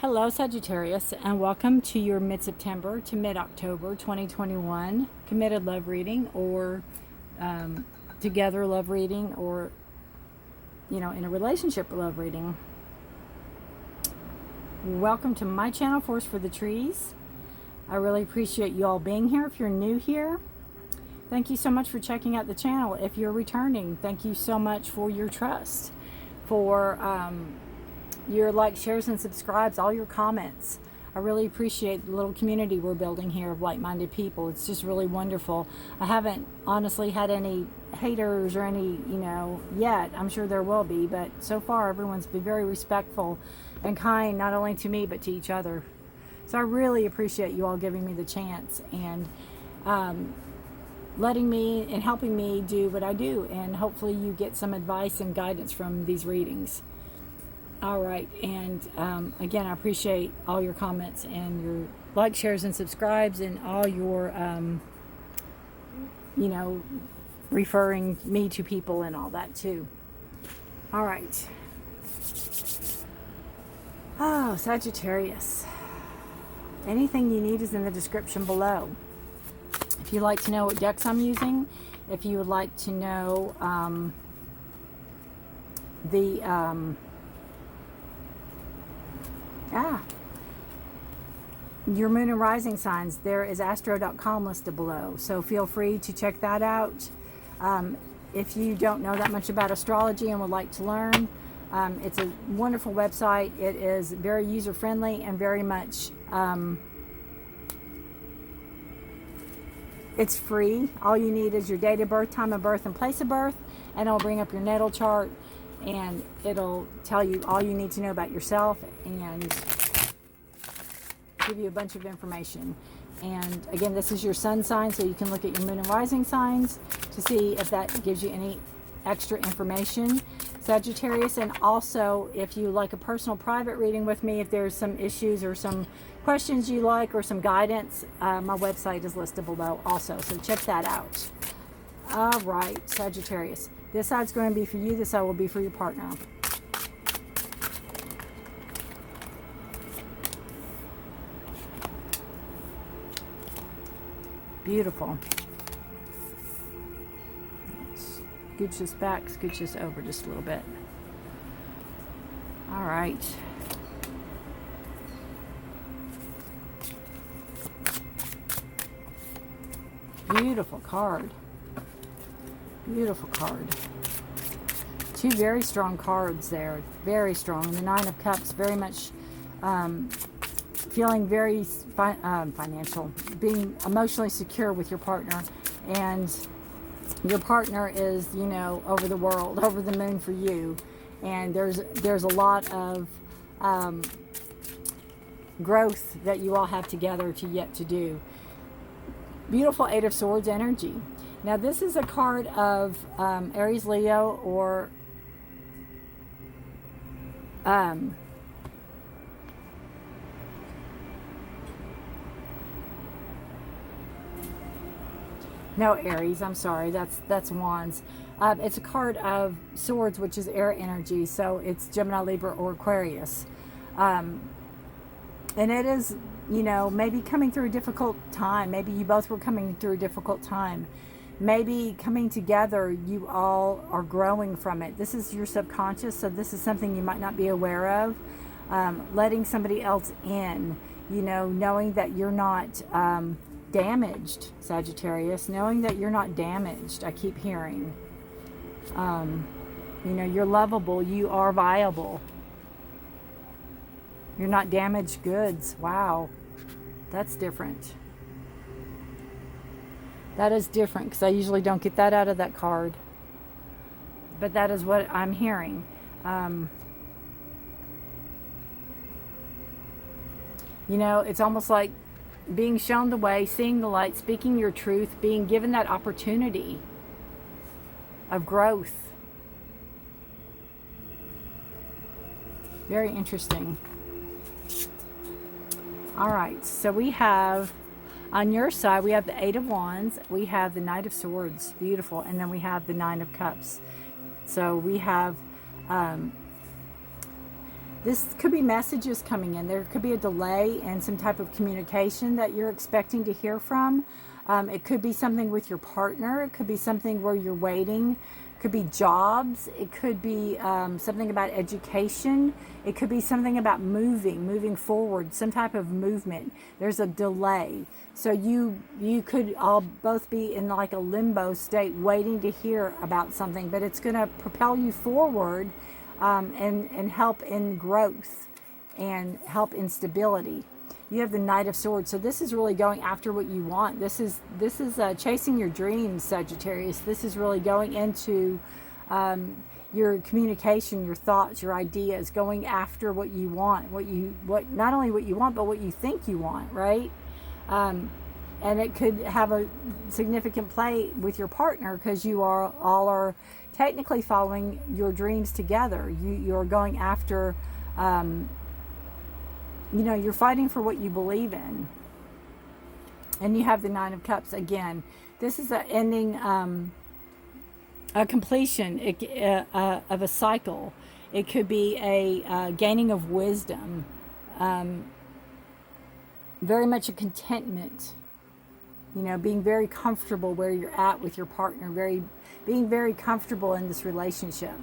Hello, Sagittarius, and welcome to your mid-September to mid-October 2021 committed love reading, or together love reading, or in a relationship love reading. Welcome to my channel, Forest for the Trees. I really appreciate you all being here. If you're new here, thank you so much for checking out the channel. If you're returning, thank you so much for your trust, for your likes, shares, and subscribes, all your comments. I really appreciate the little community we're building here of like-minded people. It's just really wonderful. I haven't honestly had any haters or any, yet. I'm sure there will be, but so far everyone's been very respectful and kind, not only to me, but to each other. So I really appreciate you all giving me the chance and letting me and helping me do what I do. And hopefully you get some advice and guidance from these readings. All right, and again, I appreciate all your comments and your likes, shares, and subscribes, and all your, referring me to people and all that too. All right. Oh, Sagittarius. Anything you need is in the description below. If you'd like to know what decks I'm using, if you would like to know your moon and rising signs, there is astro.com listed below, so feel free to check that out. If you don't know that much about astrology and would like to learn, it's a wonderful website. It is very user-friendly and very much it's free. All you need is your date of birth, time of birth, and place of birth, and it'll bring up your natal chart, and it'll tell you all you need to know about yourself and give you a bunch of information. And again, this is your sun sign, so you can look at your moon and rising signs to see if that gives you any extra information, Sagittarius. And also, if you like a personal private reading with me, if there's some issues or some questions you like or some guidance, my website is listed below also, so check that out. All right, Sagittarius, this side's going to be for you, this side will be for your partner. Beautiful. Let's scooch this back, scooch this over just a little bit. All right. Beautiful card. Beautiful card. Two very strong cards there. Very strong. The Nine of Cups, very much feeling very financial, being emotionally secure with your partner, and your partner is, over the world, over the moon for you, and there's a lot of growth that you all have together yet to do. Beautiful Eight of Swords energy. Now this is a card of Aries, Leo, or no, Aries, I'm sorry, that's Wands. It's a card of Swords, which is air energy, so it's Gemini, Libra, or Aquarius. And it is, maybe coming through a difficult time. Maybe you both were coming through a difficult time. Maybe coming together, you all are growing from it. This is your subconscious, so this is something you might not be aware of. Letting somebody else in, knowing that you're not damaged, Sagittarius, knowing that you're not damaged. I keep hearing, you're lovable, you are viable, you're not damaged goods. Wow, that's different. That is different, because I usually don't get that out of that card, but that is what I'm hearing. It's almost like being shown the way, seeing the light, speaking your truth, being given that opportunity of growth. Very interesting. All right, so we have, on your side, we have the Eight of Wands, we have the Knight of Swords, beautiful, and then we have the Nine of Cups. So we have This could be messages coming in. There could be a delay in some type of communication that you're expecting to hear from. It could be something with your partner. It could be something where you're waiting. It could be jobs. It could be something about education. It could be something about moving forward, some type of movement. There's a delay. So you could all both be in like a limbo state waiting to hear about something, but it's going to propel you forward and help in growth and help in stability. You have the Knight of Swords, so this is really going after what you want. This is chasing your dreams, Sagittarius. This is really going into your communication, your thoughts, your ideas, going after what you want, what not only what you want, but what you think you want, right? And it could have a significant play with your partner because you all are technically following your dreams together. You're going after. You're fighting for what you believe in. And you have the Nine of Cups again. This is an ending, a completion of a cycle. It could be a gaining of wisdom. Very much a contentment. Being very comfortable where you're at with your partner. Being very comfortable in this relationship.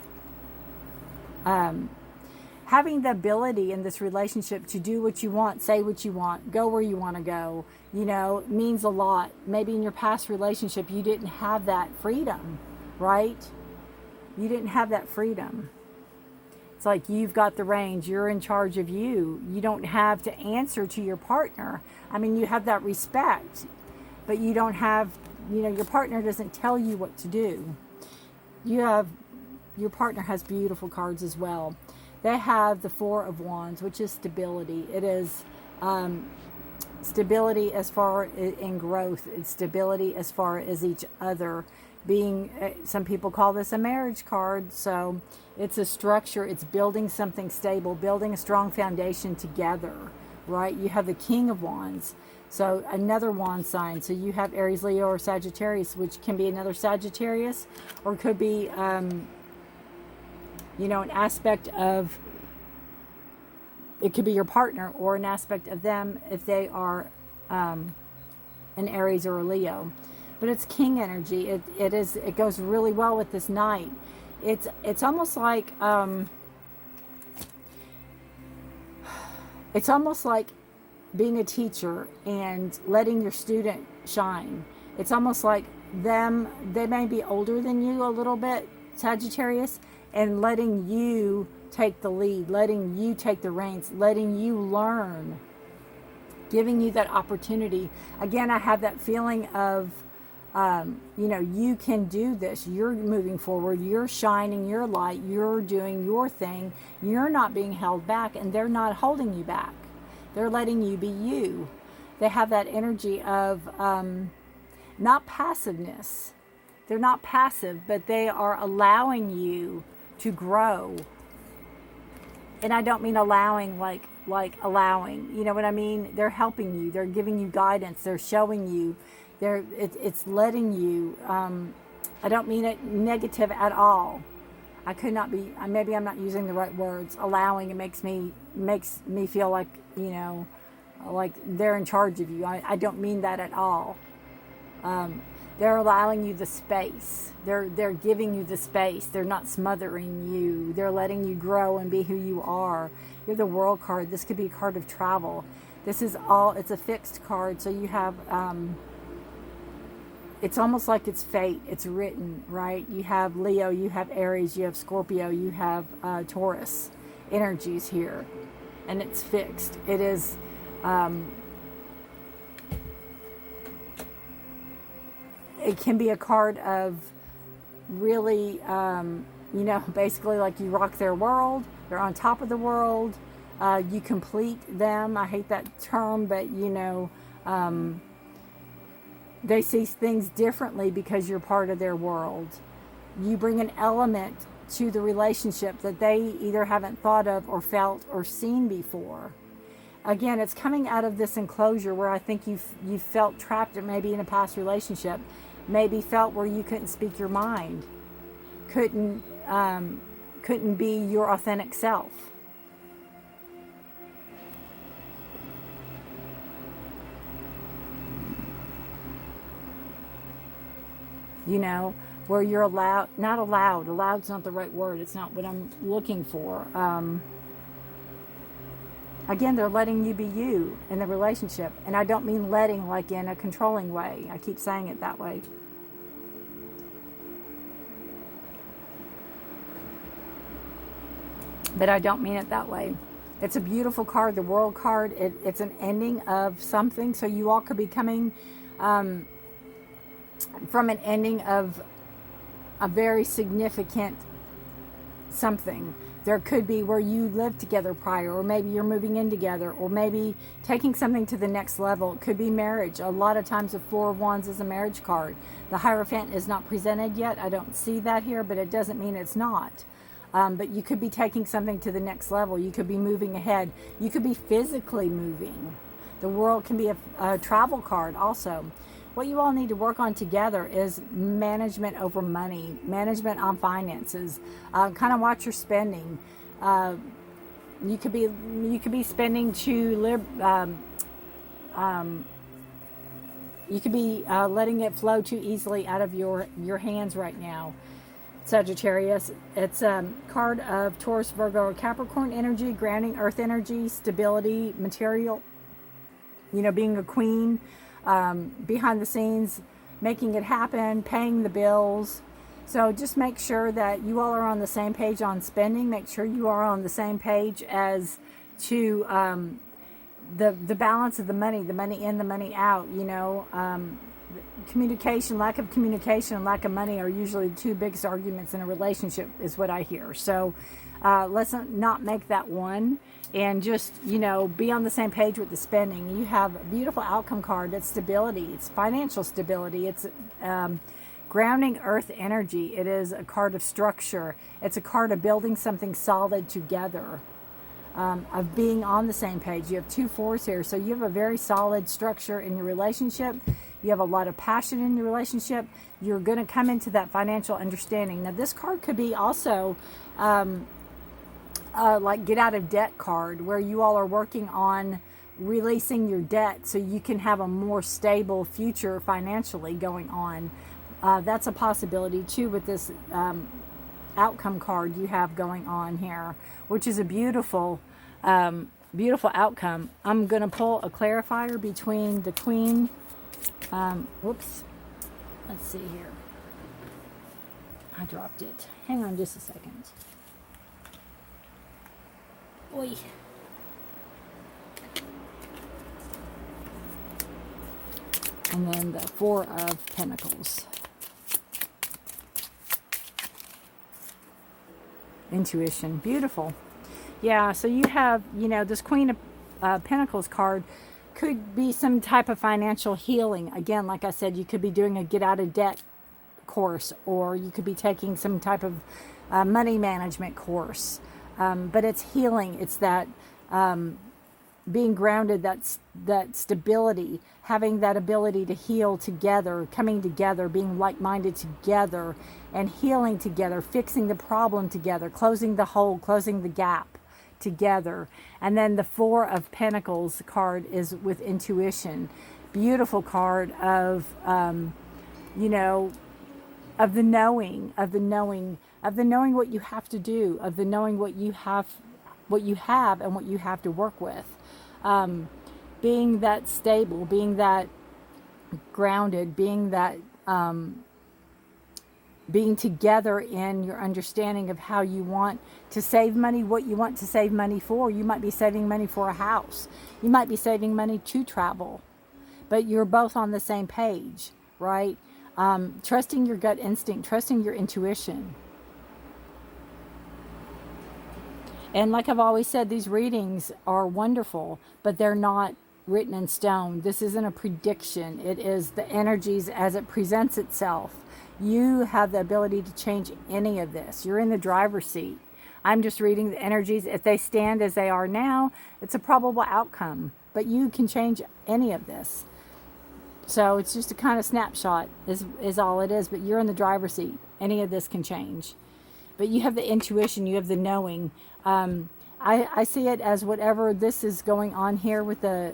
Having the ability in this relationship to do what you want, say what you want, go where you want to go, means a lot. Maybe in your past relationship, you didn't have that freedom, right? You didn't have that freedom. It's like you've got the reins. You're in charge of you. You don't have to answer to your partner. I mean, you have that respect, but you don't have, your partner doesn't tell you what to do. Your partner has beautiful cards as well. They have the Four of Wands, which is stability. It is stability as far in growth. It's stability as far as each other. Some people call this a marriage card. So it's a structure. It's building something stable, building a strong foundation together, right? You have the King of Wands. So another wand sign. So you have Aries, Leo, or Sagittarius, which can be another Sagittarius, or could be an aspect of, it could be your partner or an aspect of them if they are an Aries or a Leo. But it's king energy. It goes really well with this Knight. It's almost like being a teacher and letting your student shine. It's almost like they may be older than you a little bit, Sagittarius, and letting you take the lead, letting you take the reins, letting you learn, giving you that opportunity. Again, I have that feeling of, you can do this. You're moving forward. You're shining your light. You're doing your thing. You're not being held back, and they're not holding you back. They're letting you be you. They have that energy of not passiveness. They're not passive, but they are allowing you to grow. And I don't mean allowing like allowing, you know what I mean? They're helping you. They're giving you guidance. They're showing you. It's letting you. I don't mean it negative at all. I could not be. Maybe I'm not using the right words. Allowing, it makes me feel like like they're in charge of you. I don't mean that at all. They're allowing you the space. They're giving you the space. They're not smothering you. They're letting you grow and be who you are. You're the World card. This could be a card of travel. This is it's a fixed card. So you have, it's almost like it's fate. It's written, right? You have Leo, you have Aries, you have Scorpio, you have Taurus energies here. And it's fixed. It is, it can be a card of really, basically like you rock their world. They're on top of the world. You complete them. I hate that term, but they see things differently because you're part of their world. You bring an element to the relationship that they either haven't thought of or felt or seen before. Again, it's coming out of this enclosure where I think you felt trapped maybe in a past relationship. Maybe felt where you couldn't speak your mind, couldn't be your authentic self. you know, where you're not allowed, allowed's not the right word, it's not what I'm looking for. Again, they're letting you be you in the relationship. And I don't mean letting like in a controlling way. I keep saying it that way. But I don't mean it that way. It's a beautiful card, the World card. It's an ending of something. So you all could be coming from an ending of a very significant something. There could be where you lived together prior, or maybe you're moving in together, or maybe taking something to the next level. It could be marriage. A lot of times the Four of Wands is a marriage card. The Hierophant is not presented yet. I don't see that here, but it doesn't mean it's not. But you could be taking something to the next level. You could be moving ahead. You could be physically moving. The World can be a travel card also. What you all need to work on together is management over money, management on finances. Kind of watch your spending. You could be spending to you could be letting it flow too easily out of your hands right now. Sagittarius. It's a card of Taurus, Virgo, or Capricorn energy, grounding earth energy, stability, material, you know, being a queen, behind the scenes, making it happen, paying the bills. So just make sure that you all are on the same page on spending. Make sure you are on the same page as to the balance of the money in, the money out, you know. Communication, lack of communication and lack of money are usually the two biggest arguments in a relationship, is what I hear. So let's not make that one, and just, you know, be on the same page with the spending. You have a beautiful outcome card. That's stability. It's financial stability. It's grounding earth energy. It is a card of structure. It's a card of building something solid together, of being on the same page. You have 2 4s here, so you have a very solid structure in your relationship. You have a lot of passion in your relationship. You're going to come into that financial understanding. Now, this card could be also like get out of debt card, where you all are working on releasing your debt so you can have a more stable future financially going on. That's a possibility too with this outcome card you have going on here, which is a beautiful, beautiful outcome. I'm going to pull a clarifier between the Queen. Whoops. Let's see here. I dropped it. Hang on just a second. Oi. And then the Four of Pentacles. Intuition. Beautiful. Yeah, so you have, you know, this Queen of Pentacles card could be some type of financial healing. Again, like I said, you could be doing a get out of debt course, or you could be taking some type of money management course. But it's healing. It's that being grounded, that stability, having that ability to heal together, coming together, being like-minded together, and healing together, fixing the problem together, closing the hole, closing the gap together. And then the Four of Pentacles card is with intuition. Beautiful card of you know, of the knowing what you have to do, of the knowing what you have and what you have to work with. Being that stable, being that grounded, being that being together in your understanding of how you want to save money, what you want to save money for. You might be saving money for a house. You might be saving money to travel. But you're both on the same page, right? Trusting your gut instinct, trusting your intuition. And like I've always said, these readings are wonderful, but they're not written in stone. This isn't a prediction. It is the energies as it presents itself. You have the ability to change any of this. You're in the driver's seat. I'm just reading the energies. If they stand as they are now, it's a probable outcome. But you can change any of this. So it's just a kind of snapshot is all it is. But you're in the driver's seat. Any of this can change. But you have the intuition. You have the knowing. I see it as whatever this is going on here with the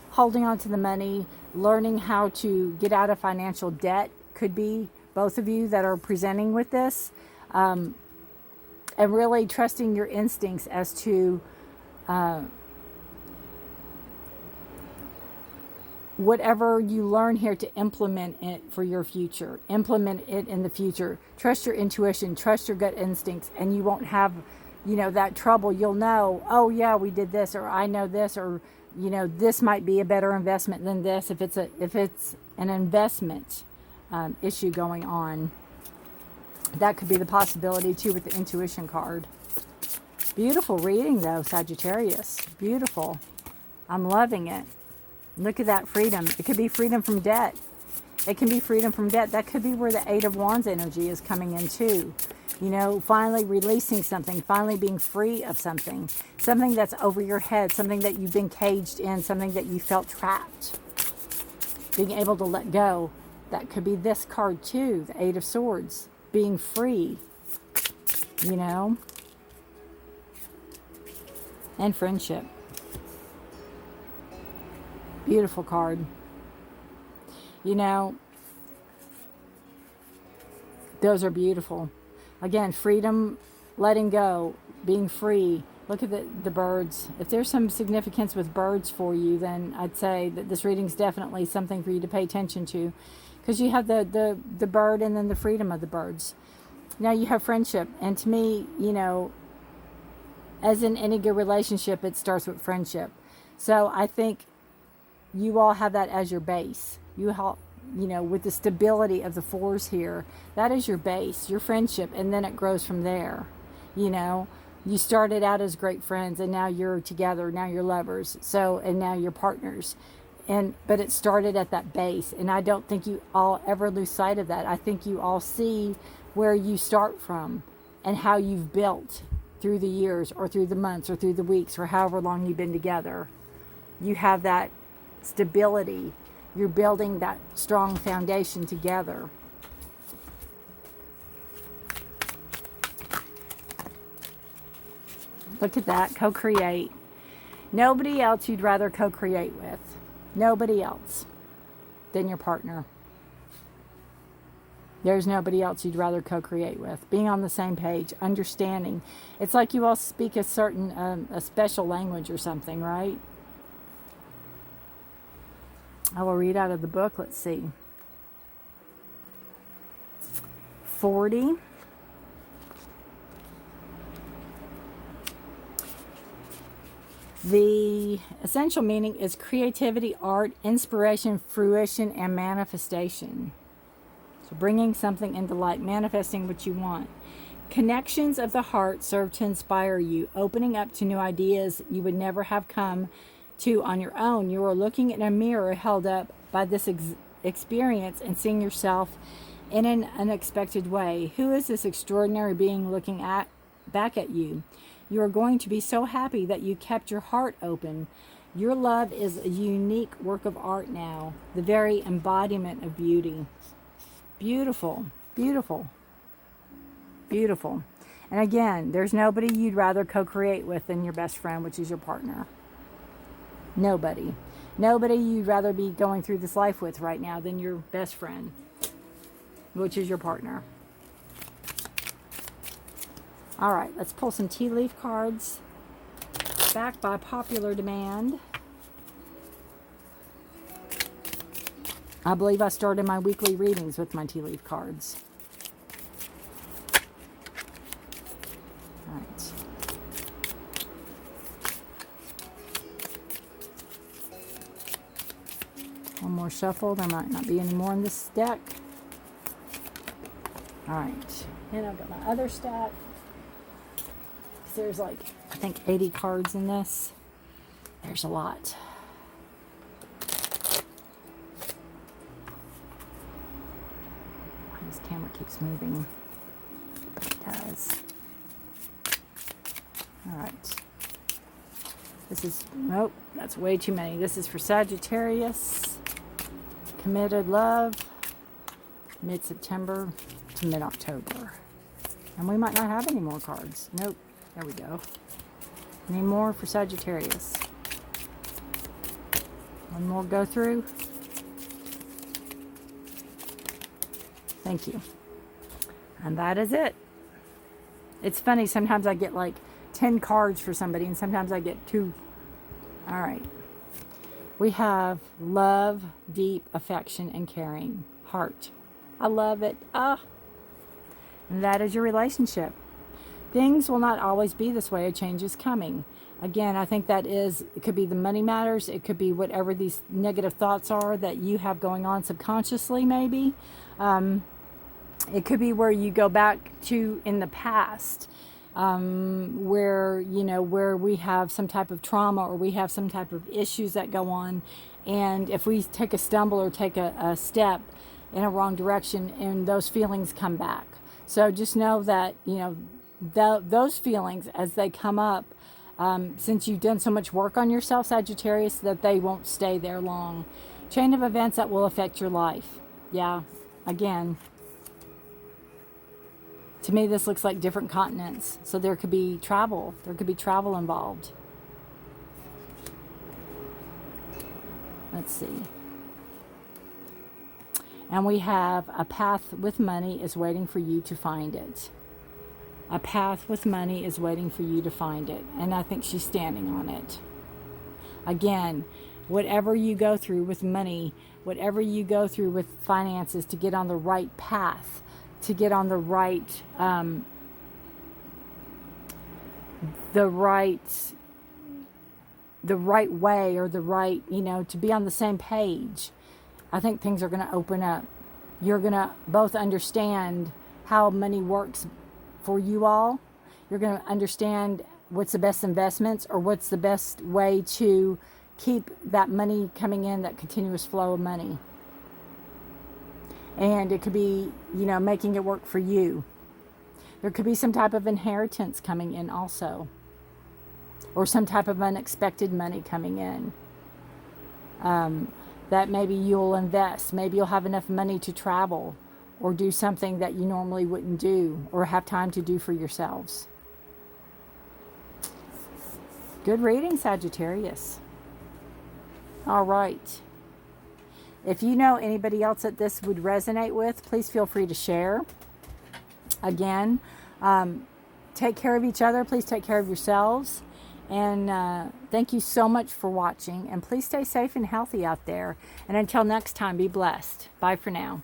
holding on to the money, learning how to get out of financial debt could be both of you that are presenting with this, and really trusting your instincts as to whatever you learn here, to implement it for your future. Implement it in the future. Trust your intuition, trust your gut instincts, and you won't have, you know, that trouble. You'll know, oh yeah, we did this, or I know this, or, you know, this might be a better investment than this, if it's an investment issue going on. That could be the possibility too with the intuition card. Beautiful reading though, Sagittarius. Beautiful. I'm loving it. Look at that freedom. It could be freedom from debt. It can be freedom from debt. That could be where the Eight of Wands energy is coming in too. You know, finally releasing something, finally being free of something. Something that's over your head, something that you've been caged in, something that you felt trapped. Being able to let go. That could be this card too, the Eight of Swords. Being free, you know, and friendship. Beautiful card. You know, those are beautiful. Again, freedom, letting go, being free. Look at the birds. If there's some significance with birds for you, then I'd say that this reading is definitely something for you to pay attention to. Because you have the bird and then the freedom of the birds. Now you have friendship. And to me, you know, as in any good relationship, it starts with friendship. So I think you all have that as your base. You know, with the stability of the fours here, that is your base, your friendship. And then it grows from there. You know, you started out as great friends and now you're together. Now you're lovers. So, and now you're partners. But it started at that base, and I don't think you all ever lose sight of that. I think you all see where you start from and how you've built through the years or through the months or through the weeks or however long you've been together. You have that stability. You're building that strong foundation together. Look at that, co-create. Nobody else you'd rather co-create with. Nobody else than your partner. There's nobody else you'd rather co-create with. Being on the same page, understanding. It's like you all speak a certain, a special language or something, right? I will read out of the book. Let's see. 40. The essential meaning is creativity, art, inspiration, fruition, and manifestation. So bringing something into light, manifesting what you want. Connections of the heart serve to inspire you, opening up to new ideas you would never have come to on your own. You are looking in a mirror held up by this experience and seeing yourself in an unexpected way. Who is this extraordinary being looking back at you? You are going to be so happy that you kept your heart open. Your love is a unique work of art now, the very embodiment of beauty. Beautiful, beautiful, beautiful. And again, there's nobody you'd rather co-create with than your best friend, which is your partner. Nobody. Nobody you'd rather be going through this life with right now than your best friend, which is your partner. All right, let's pull some tea leaf cards. Back by popular demand. I believe I started my weekly readings with my tea leaf cards. All right. One more shuffle. There might not be any more in this deck. All right. And I've got my other stack. There's like, I think 80 cards in this. There's a lot. This camera keeps moving. But it does. Alright. This is, nope, that's way too many. This is for Sagittarius. Committed love. Mid-September to mid-October. And we might not have any more cards. Nope. There we go. Any more for Sagittarius? One more go through. Thank you. And that is it. It's funny, sometimes I get like 10 cards for somebody, and sometimes I get 2. All right. We have love, deep affection, and caring. Heart. I love it. Ah. And that is your relationship. Things will not always be this way. A change is coming. Again, I think that is, it could be the money matters. It could be whatever these negative thoughts are that you have going on subconsciously, maybe. It could be where you go back to in the past, where, you know, where we have some type of trauma or we have some type of issues that go on. And if we take a stumble or take a step in a wrong direction, and those feelings come back. So just know that, you know, those feelings as they come up, since you've done so much work on yourself, Sagittarius, that they won't stay there long. Chain of events that will affect your life. Yeah, again, to me this looks like different continents. So there could be travel. There could be travel involved. Let's see. And we have a path with money is waiting for you to find it. A path with money is waiting for you to find it. And I think she's standing on it. Again, whatever you go through with money, whatever you go through with finances to get on the right path, to get on the right way, or the right, you know, to be on the same page. I think things are going to open up. You're going to both understand how money works for you all. You're going to understand what's the best investments, or what's the best way to keep that money coming in, that continuous flow of money. And it could be, you know, making it work for you. There could be some type of inheritance coming in also, or some type of unexpected money coming in. That maybe you'll invest. Maybe you'll have enough money to travel or do something that you normally wouldn't do or have time to do for yourselves. Good reading, Sagittarius. All right. If you know anybody else that this would resonate with, please feel free to share. Again, take care of each other. Please take care of yourselves. And thank you so much for watching. And please stay safe and healthy out there. And until next time, be blessed. Bye for now.